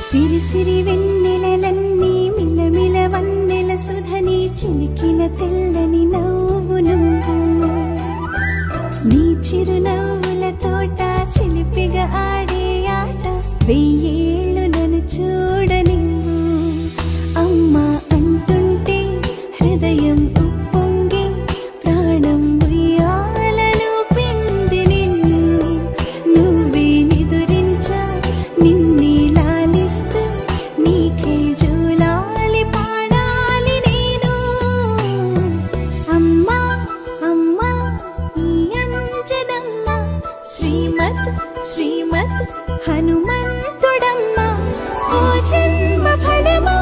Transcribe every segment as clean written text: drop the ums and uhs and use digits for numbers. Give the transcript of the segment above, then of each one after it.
సిరి సిరి వెన్నెలలన్నీ మిలమిల వన్నెల సుధని చిలికిన తెల్లని నవ్వు నువ్వు నీ చిరునవ్వుల తోట చిలిపిగా ఆడే ఆట వెయ్యేళ్ళు నన్ను చూడనివ్వు అమ్మా అంటుంటే హృదయం ఉప్పొంగి ప్రాణం ఉయ్యాలలో పిండి నిన్ను నువ్వే నిదురించా నిన్నే లాలిస్తూ నీకే జోలాలి పాడాలి నేను అమ్మా అమ్మా ఈ అంజనమ్మ శ్రీమత్ శ్రీమత్ హనుమంతుడమ్మ ఓ జన్మ ఫలమా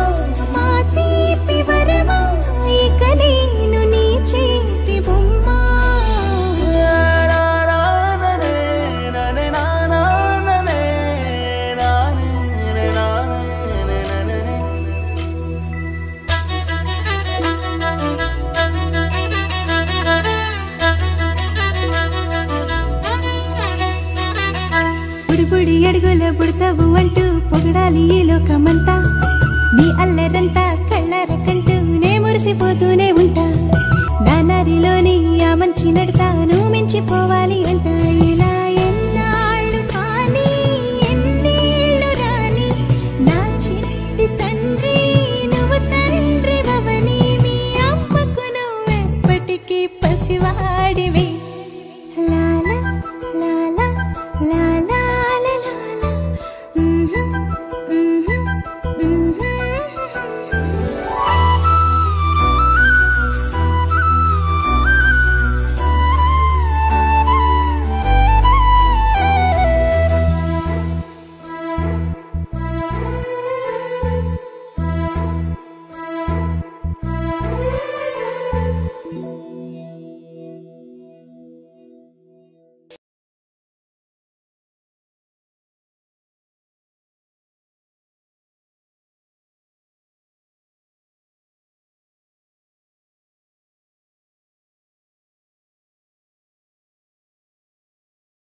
మా తీపి వరమా ఇక నేను నీ చేతి బొమ్మ బుడి అడుగుల బుడతావు అంటూ పొగడాలి ఈ లోకమంతా నీ అల్లరంతా కళ్ళరకంటూ నే మురిసిపోతూనే ఉంటా నా నరిలోని ఆ మంచి నడతాను మించిపోవాలి అంట